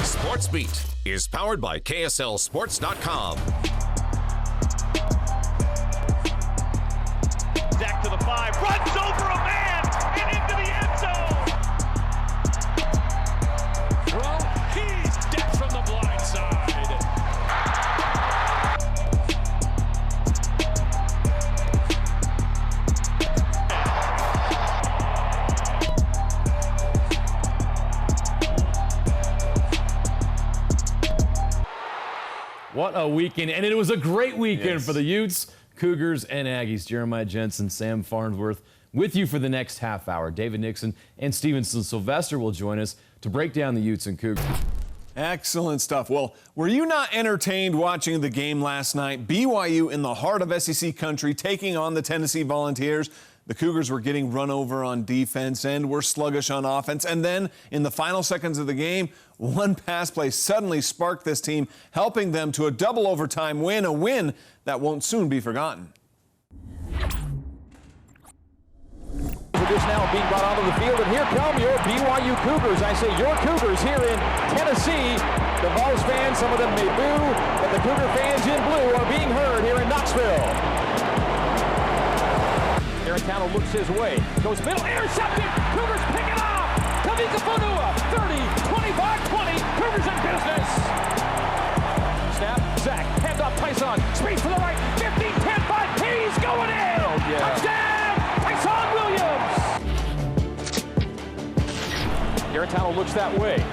SportsBeat is powered by KSLSports.com. Zach to the 5, runs over a man and into the end zone. Throw, he's dead from the blind side. What a weekend, and it was a great weekend for the Utes, Cougars, and Aggies. Jeremiah Jensen, Sam Farnsworth with you for the next half hour. David Nixon and Stevenson Sylvester will join us to break down the Utes and Cougars. Excellent stuff. Well, were you not entertained watching the game last night? BYU in the heart of SEC country taking on the Tennessee Volunteers. The Cougars were getting run over on defense and were sluggish on offense. And then in the final seconds of the game, one pass play suddenly sparked this team, helping them to a double overtime win, a win that won't soon be forgotten. Just now being brought onto the field, and here come your BYU Cougars. I say your Cougars here in Tennessee. The Vols fans, some of them may boo, but the Cougar fans in blue are being heard here in Knoxville. Garantano looks his way, goes middle, intercepted, Cougars pick it up! Kavika Fonua, 30, 25-20, Cougars in business! Snap, Zach, hand off Tyson, speed to the right, 15, 10, 5, he's going in! Oh, yeah. Touchdown, Tyson Williams! Garantano looks that way,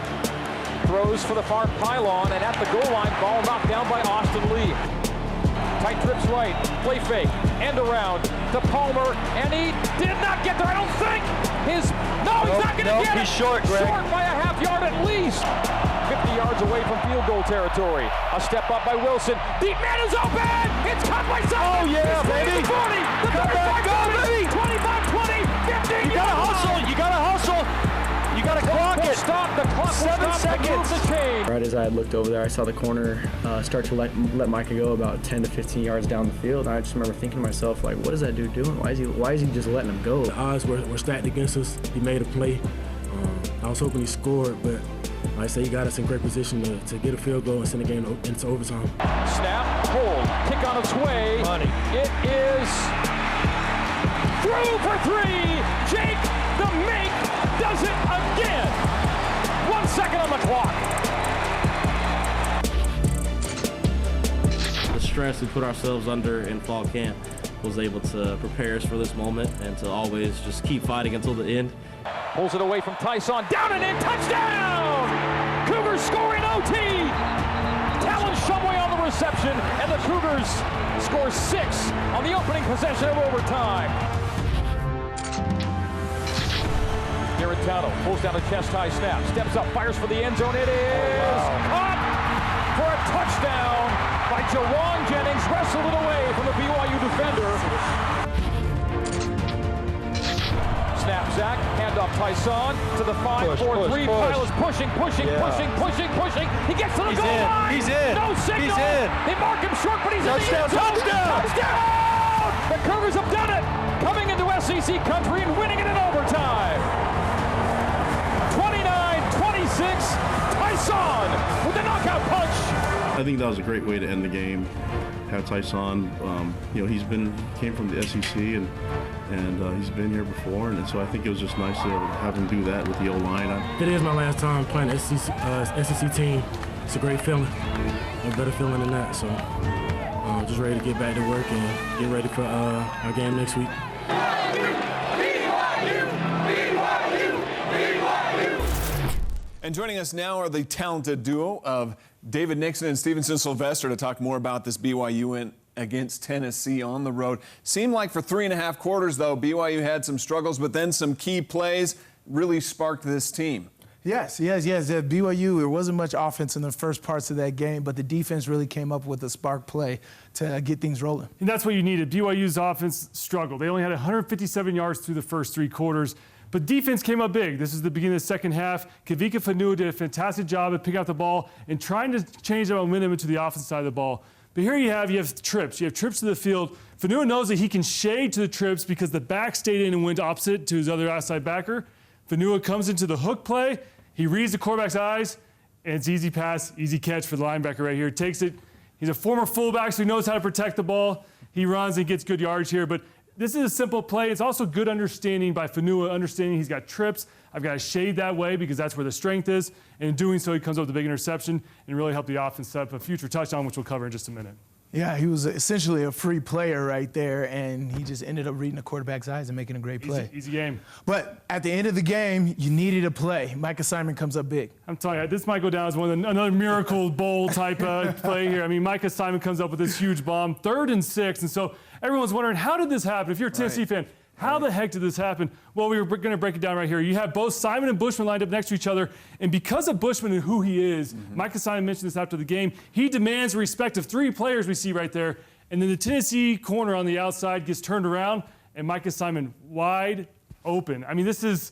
throws for the far pylon, and at the goal line, ball knocked down by Austin Lee. Tight trips right, play fake, end around to Palmer, and he did not get there, I don't think. He's not going to get it. He's short, Greg. Short by a half yard at least. 50 yards away from field goal territory. A step up by Wilson. Deep man is open. It's caught by Sutton. Oh, yeah, baby. 40, the 35, go, baby. 25, 20, 50. You got to hustle. You got to hustle. You got to clock it. Stop. The clock 7 seconds. To move the chain. Right as I looked over there, I saw the corner start to let Micah go about 10 to 15 yards down the field. And I just remember thinking to myself, like, what is that dude doing? Why is he just letting him go? The odds were stacked against us. He made a play. I was hoping he scored, but like I say, he got us in great position to get a field goal and send the game into overtime. Snap, hold, kick on its way. Money. It is through for 3. Jake the Mink does it again. 1 second on the clock. The stress we put ourselves under in fall camp was able to prepare us for this moment and to always just keep fighting until the end. Pulls it away from Tyson, down and in, touchdown! Cougars scoring OT! Talon Shumway on the reception, and the Cougars score 6 on the opening possession of overtime. Garantano pulls down a chest-high snap, steps up, fires for the end zone. It is caught for a touchdown by Jawan Jennings, wrestled it away from the BYU defender. Snap, Zach, handoff Tyson to the 5-4-3. Pile is pushing. He gets to the goal line. He's in. No signal. He's in. They mark him short, but he's Touchdown, in the end zone. touchdown. Touchdown! The Cougars have done it, coming into SEC country and winning it in overtime. 29-26, Tyson with the knockout punch. I think that was a great way to end the game. Have Tyson, he's came from the SEC and he's been here before, and so I think it was just nice to have him do that with the O-line. It is my last time playing the SEC team. It's a great feeling, a better feeling than that. So just ready to get back to work and get ready for our game next week. And joining us now are the talented duo of David Nixon and Stevenson Sylvester to talk more about this BYU win against Tennessee on the road. Seemed like for 3.5 quarters, though, BYU had some struggles, but then some key plays really sparked this team. Yes. At BYU, there wasn't much offense in the first parts of that game, but the defense really came up with a spark play to get things rolling. And that's what you needed. BYU's offense struggled. They only had 157 yards through the first 3 quarters. But defense came up big. This is the beginning of the second half. Kavika Fanua did a fantastic job at picking up the ball and trying to change the momentum into the offensive side of the ball. But here you have trips. You have trips to the field. Fanua knows that he can shade to the trips because the back stayed in and went opposite to his other outside backer. Fanua comes into the hook play. He reads the quarterback's eyes, and it's easy pass, easy catch for the linebacker right here. Takes it. He's a former fullback, so he knows how to protect the ball. He runs and gets good yards here. But this is a simple play. It's also good understanding by Fanua, understanding he's got trips. I've got to shade that way because that's where the strength is. And in doing so, he comes up with a big interception and really helped the offense set up a future touchdown, which we'll cover in just a minute. Yeah, he was essentially a free player right there, and he just ended up reading the quarterback's eyes and making a great play. Easy game. But at the end of the game, you needed a play. Micah Simon comes up big. I'm telling you, this might go down as another Miracle Bowl type play here. I mean, Micah Simon comes up with this huge bomb, 3rd and 6, and so everyone's wondering, how did this happen? If you're a Tennessee fan, how the heck did this happen? Well, we were going to break it down right here. You have both Simon and Bushman lined up next to each other, and because of Bushman and who he is, Micah Simon mentioned this after the game, he demands respect of 3 players we see right there, and then the Tennessee corner on the outside gets turned around, and Micah Simon wide open. I mean, this is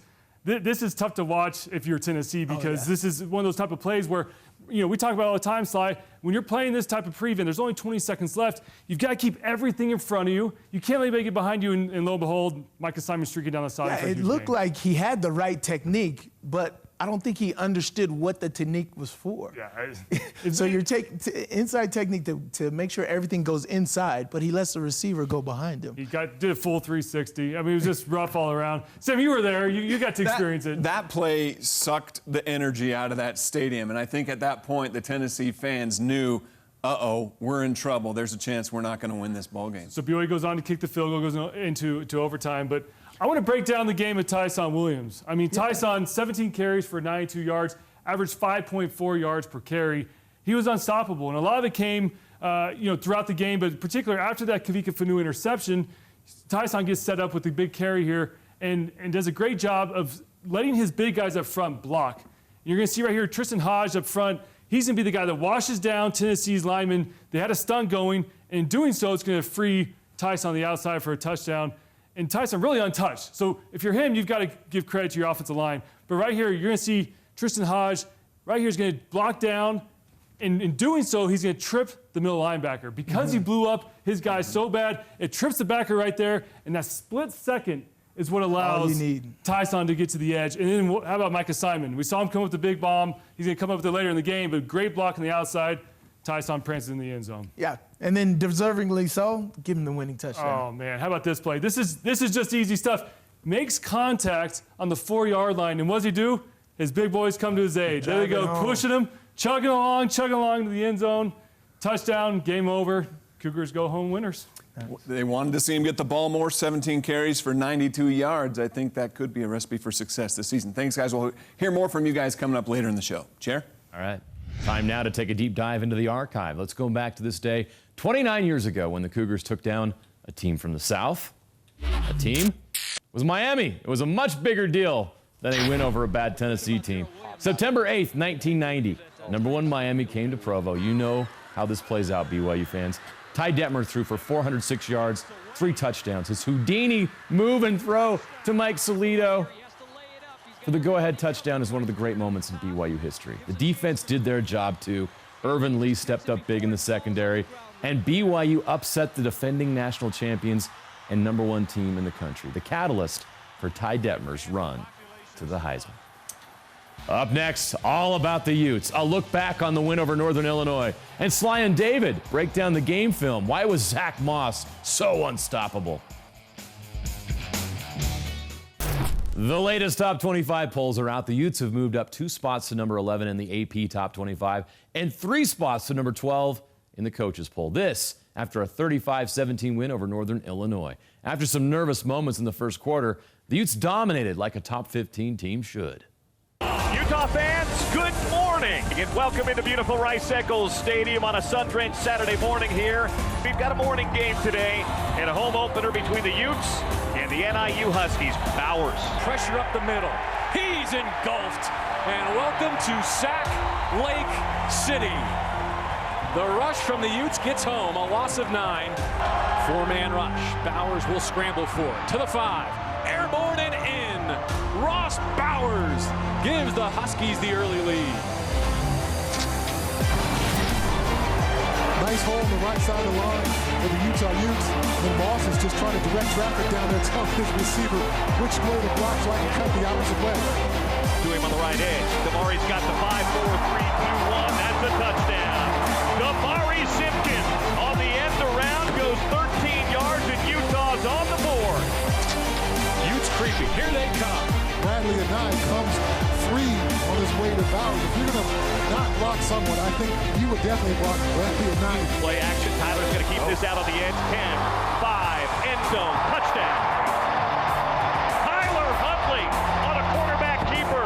tough to watch if you're Tennessee because this is one of those type of plays where, you know, we talk about all the time, Sly, when you're playing this type of prevent, there's only 20 seconds left. You've got to keep everything in front of you. You can't let anybody get behind you, and lo and behold, Micah Simon streaking down the side. Yeah, it looked like he had the right technique, but I don't think he understood what the technique was for. Yeah. So you're taking inside technique to make sure everything goes inside, but he lets the receiver go behind him. He did a full 360. I mean, it was just rough all around. Sam, you were there. You got to experience it. That play sucked the energy out of that stadium, and I think at that point the Tennessee fans knew, uh-oh, we're in trouble. There's a chance we're not going to win this ball game. So BYU goes on to kick the field goal, goes into overtime, but I want to break down the game of Tyson Williams. I mean, Tyson, 17 carries for 92 yards, averaged 5.4 yards per carry. He was unstoppable, and a lot of it came, throughout the game, but particularly after that Kavika Fanua interception, Tyson gets set up with the big carry here and does a great job of letting his big guys up front block. You're going to see right here Tristan Hodge up front. He's going to be the guy that washes down Tennessee's linemen. They had a stunt going, and in doing so, it's going to free Tyson on the outside for a touchdown. And Tyson really untouched. So if you're him, you've got to give credit to your offensive line. But right here, you're going to see Tristan Hodge right here is going to block down. And in doing so, he's going to trip the middle linebacker. Because he blew up his guy so bad, it trips the backer right there. And that split second is what allows Tyson to get to the edge. And then how about Micah Simon? We saw him come up with the big bomb. He's going to come up with it later in the game, but great block on the outside. Tyson prances in the end zone. Yeah, and then deservingly so, give him the winning touchdown. Oh, man, how about this play? This is just easy stuff. Makes contact on the 4-yard line, and what does he do? His big boys come to his aid. There they go, pushing him, chugging along to the end zone. Touchdown, game over. Cougars go home winners. They wanted to see him get the ball more, 17 carries for 92 yards. I think that could be a recipe for success this season. Thanks, guys. We'll hear more from you guys coming up later in the show. Chair? All right. Time now to take a deep dive into the archive. Let's go back to this day 29 years ago when the Cougars took down a team from the South. A team was Miami. It was a much bigger deal than a win over a bad Tennessee team. September 8th, 1990. #1 Miami came to Provo. You know how this plays out, BYU fans. Ty Detmer threw for 406 yards, 3 touchdowns. His Houdini move and throw to Mike Solito for the go-ahead touchdown is one of the great moments in BYU history. The defense did their job too. Irvin Lee stepped up big in the secondary, and BYU upset the defending national champions and #1 team in the country. The catalyst for Ty Detmer's run to the Heisman. Up next, all about the Utes. A look back on the win over Northern Illinois. And Sly and David break down the game film. Why was Zach Moss so unstoppable? The latest top 25 polls are out. The Utes have moved up 2 spots to number 11 in the AP top 25 and 3 spots to number 12 in the coaches poll. This after a 35-17 win over Northern Illinois. After some nervous moments in the first quarter, the Utes dominated like a top 15 team should. Utah fans, good morning and welcome into beautiful Rice-Eccles Stadium on a sun-drenched Saturday morning here. We've got a morning game today and a home opener between the Utes and the NIU Huskies. Bowers. Pressure up the middle. He's engulfed. And welcome to Sack Lake City. The rush from the Utes gets home, a loss of 9. 4-man rush. Bowers will scramble for it. To the 5. airborne and in. Ross Bowers gives the Huskies the early lead. Nice hole on the right side of the line for the Utah Utes. And Moss is just trying to direct traffic down there, telling his receiver which way to block so I can cut the opposite way. To him on the right edge. Damari's got the 5-4-3-2-1. That's a touchdown. Damari Simpkins on the end around goes 13 yards, and Utah's on the board. Utes creeping. Here they come. Bradley Anai comes free on his way to Bowers. If you're going to not block someone, I think you would definitely block Bradley Anai. Play action. Tyler's going to keep this out on the edge. 10, 5, end zone, touchdown. Tyler Huntley on a quarterback keeper.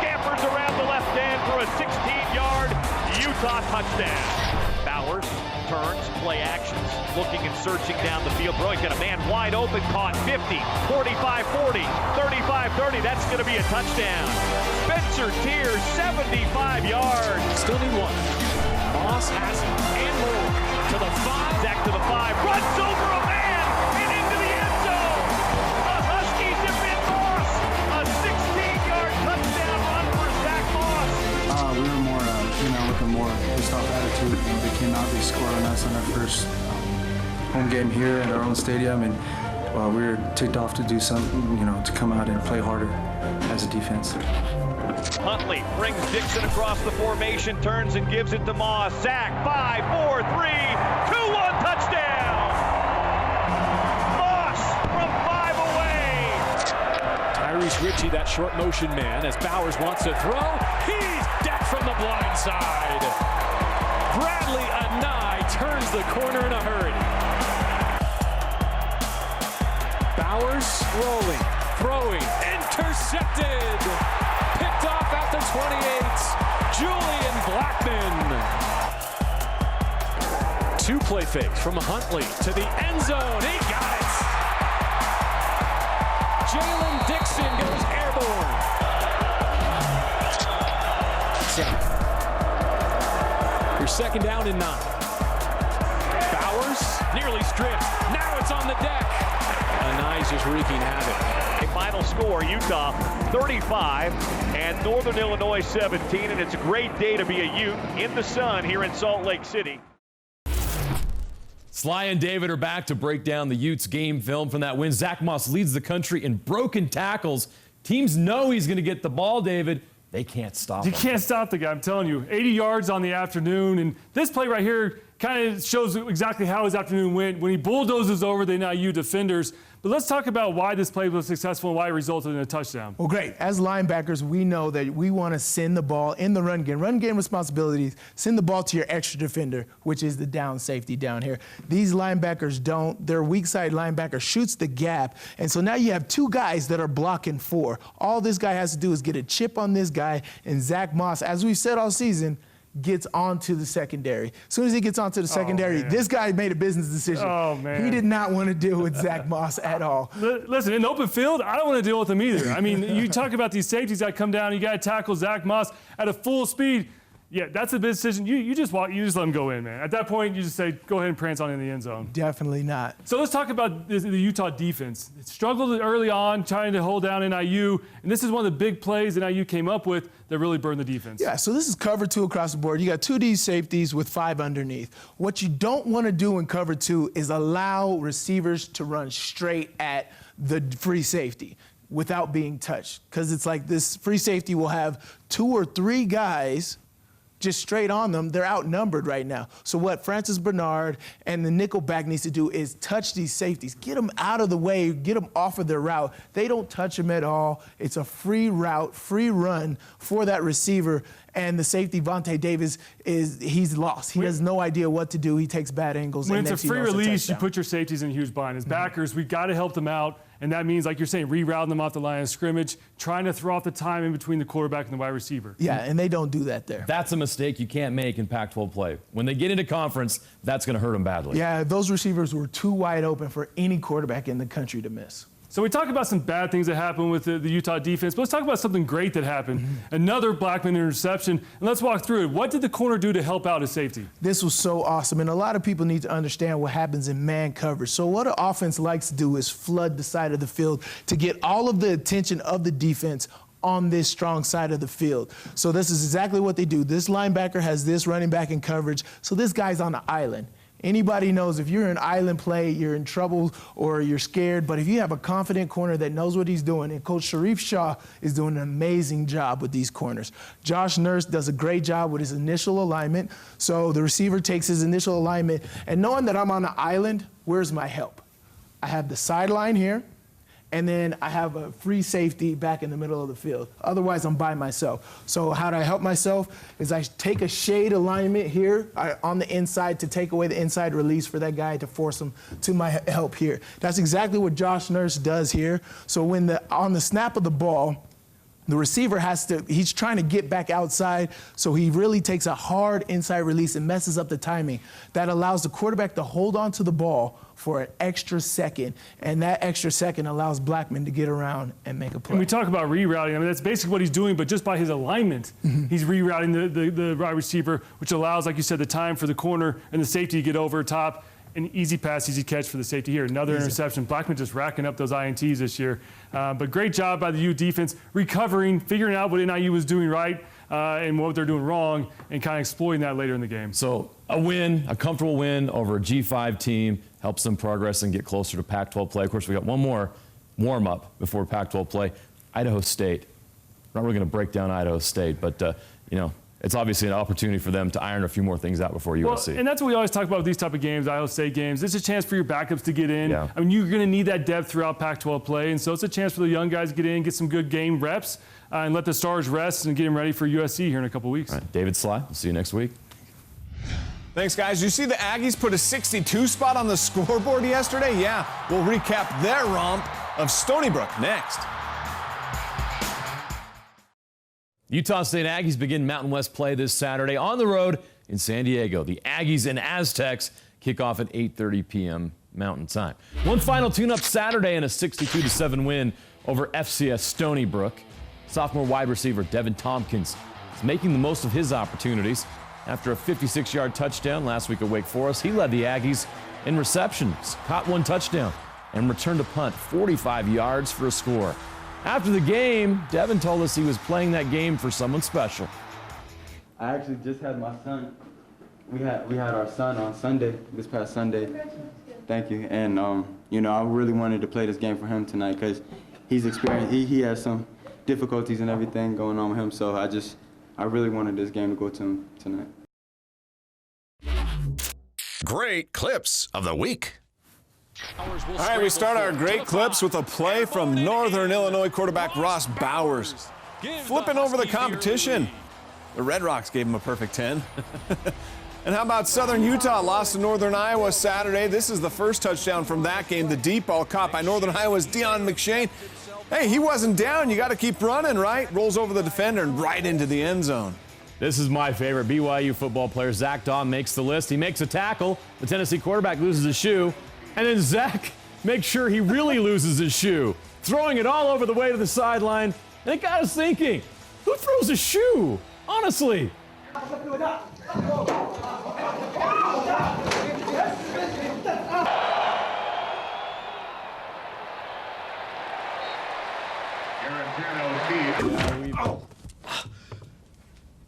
Scampers around the left end for a 16-yard Utah touchdown. Bowers turns, play actions, looking and searching down the field. Bro, he's got a man wide open, caught 50, 45-40, 35-30. That's going to be a touchdown. Spencer Tier, 75 yards. Still need one. Moss has it and more. To the 5. Zach to the 5. Runs over a man and into the end zone. The Huskies have been lost. A 16-yard touchdown run for Zach Moss. We were more, looking more pissed off attitude. They came out, they scored on us on our first home game here at our own stadium, and we were ticked off to do something, to come out and play harder as a defense. Huntley brings Dixon across the formation, turns and gives it to Moss. Zach, 5, 4, 3, 2-1 touchdown. Moss from 5 away. Tyrese Ritchie, that short motion man, as Bowers wants to throw. He's decked from the blind side. Bradley Anai turns the corner in a hurry. Bowers rolling, throwing, intercepted. Picked off at the 28. Julian Blackman. 2 play fakes from Huntley to the end zone. He got it. Jalen Dixon goes airborne. Your second down and 9. Bowers nearly stripped. Now it's on the deck. Anai's just wreaking havoc. A final score, Utah 35 and Northern Illinois 17, and it's a great day to be a Ute in the sun here in Salt Lake City. Sly and David are back to break down the Utes game film from that win. Zach Moss leads the country in broken tackles. Teams know he's going to get the ball, David. They can't stop him. You can't stop the guy, I'm telling you. 80 yards on the afternoon, and this play right here kind of shows exactly how his afternoon went. When he bulldozes over the NIU defenders. But let's talk about why this play was successful and why it resulted in a touchdown. Well, great. As linebackers, we know that we want to send the ball in the run game. Run game responsibilities, send the ball to your extra defender, which is the down safety down here. These linebackers don't. Their weak side linebacker shoots the gap. And so now you have 2 guys that are blocking 4. All this guy has to do is get a chip on this guy, and Zach Moss, as we've said all season, gets onto the secondary. As soon as he gets onto the secondary, this guy made a business decision. Oh, man. He did not want to deal with Zach Moss at all. Listen, in the open field, I don't want to deal with him either. I mean, you talk about these safeties that come down, you got to tackle Zach Moss at a full speed. Yeah, that's a big decision. You just let him go in, man. At that point, you just say, go ahead and prance on in the end zone. Definitely not. So let's talk about the Utah defense. It struggled early on, trying to hold down NIU, and this is one of the big plays NIU came up with that really burned the defense. Yeah, so this is cover 2 across the board. You got 2 D safeties with 5 underneath. What you don't want to do in cover 2 is allow receivers to run straight at the free safety without being touched, because it's like this free safety will have 2 or 3 guys just straight on them. They're outnumbered right now. So what Francis Bernard and the nickel back needs to do is touch these safeties, get them out of the way, get them off of their route. They don't touch them at all. It's a free route, free run for that receiver. And the safety, Vontae Davis, he's lost. He has no idea what to do. He takes bad angles. When and it's a free release, you put your safeties in a huge bind. As backers, we've got to help them out. And that means, like you're saying, rerouting them off the line of scrimmage, trying to throw off the time in between the quarterback and the wide receiver. Yeah, and they don't do that there. That's a mistake you can't make in Pac-12 play. When they get into conference, that's going to hurt them badly. Yeah, those receivers were too wide open for any quarterback in the country to miss. So we talk about some bad things that happened with the Utah defense, but let's talk about something great that happened. Another Blackman interception, and let's walk through it. What did the corner do to help out his safety? This was so awesome, and a lot of people need to understand what happens in man coverage. So what an offense likes to do is flood the side of the field to get all of the attention of the defense on this strong side of the field. So this is exactly what they do. This linebacker has this running back in coverage, so this guy's on the island. Anybody knows if you're in island play, you're in trouble or you're scared. But if you have a confident corner that knows what he's doing, and Coach Sharif Shaw is doing an amazing job with these corners. Josh Nurse does a great job with his initial alignment. So the receiver takes his initial alignment, and knowing that I'm on the island, where's my help? I have the sideline here, and then I have a free safety back in the middle of the field. Otherwise, I'm by myself. So how do I help myself is I take a shade alignment here on the inside to take away the inside release for that guy to force him to my help here. That's exactly what Josh Nurse does here. So when on the snap of the ball, the receiver he's trying to get back outside, so he really takes a hard inside release and messes up the timing. That allows the quarterback to hold on to the ball for an extra second, and that extra second allows Blackman to get around and make a play. And we talk about rerouting. I mean, that's basically what he's doing, but just by his alignment, he's rerouting the wide receiver, which allows, like you said, the time for the corner and the safety to get over top. An easy pass, easy catch for the safety here. Another interception. Blackman just racking up those INTs this year. But great job by the U defense, recovering, figuring out what NIU was doing right and what they're doing wrong, and kind of exploiting that later in the game. So a win, a comfortable win over a G5 team, helps them progress and get closer to Pac-12 play. Of course, we got one more warm-up before Pac-12 play. Idaho State. We're not really going to break down Idaho State, but, you know, it's obviously an opportunity for them to iron a few more things out before USC. Well, and that's what we always talk about with these type of games, Idaho State games. It's a chance for your backups to get in. Yeah. I mean, you're going to need that depth throughout Pac-12 play, and so it's a chance for the young guys to get in, get some good game reps, and let the stars rest and get them ready for USC here in a couple weeks. All right, David, Sly, we'll see you next week. Thanks, guys. You see the Aggies put a 62 spot on the scoreboard yesterday? Yeah, we'll recap their romp of Stony Brook next. Utah State Aggies begin Mountain West play this Saturday on the road in San Diego. The Aggies and Aztecs kick off at 8:30 p.m. Mountain Time. One final tune-up Saturday in a 62-7 win over FCS Stony Brook. Sophomore wide receiver Devin Tompkins is making the most of his opportunities. After a 56-yard touchdown last week at Wake Forest, he led the Aggies in receptions, caught one touchdown, and returned a punt 45 yards for a score. After the game, Devin told us he was playing that game for someone special. I actually just had my son. We had our son on Sunday, this past Sunday. Thank you. And you know, I really wanted to play this game for him tonight because he's experienced. He has some difficulties and everything going on with him. So I really wanted this game to go to him tonight. Great clips of the week. All right, we start our great clips with a play from Northern Illinois quarterback Ross Bowers. Flipping over the competition. The Red Rocks gave him a perfect 10. And how about Southern Utah lost to Northern Iowa Saturday? This is the first touchdown from that game. The deep ball caught by Northern Iowa's Deion McShane. Hey, he wasn't down. You got to keep running, right? Rolls over the defender and right into the end zone. This is my favorite BYU football player. Zach Daw makes the list. He makes a tackle. The Tennessee quarterback loses his shoe. And then Zach makes sure he really loses his shoe, throwing it all over the way to the sideline. And it got us thinking, who throws a shoe? Honestly.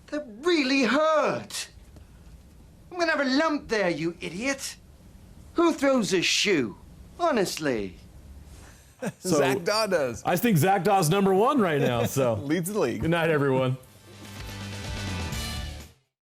That really hurt. I'm gonna have a lump there, you idiot. Who throws a shoe? Honestly. So, Zach Daw does. I think Zach Daw's #1 right now. So leads the league. Good night, everyone.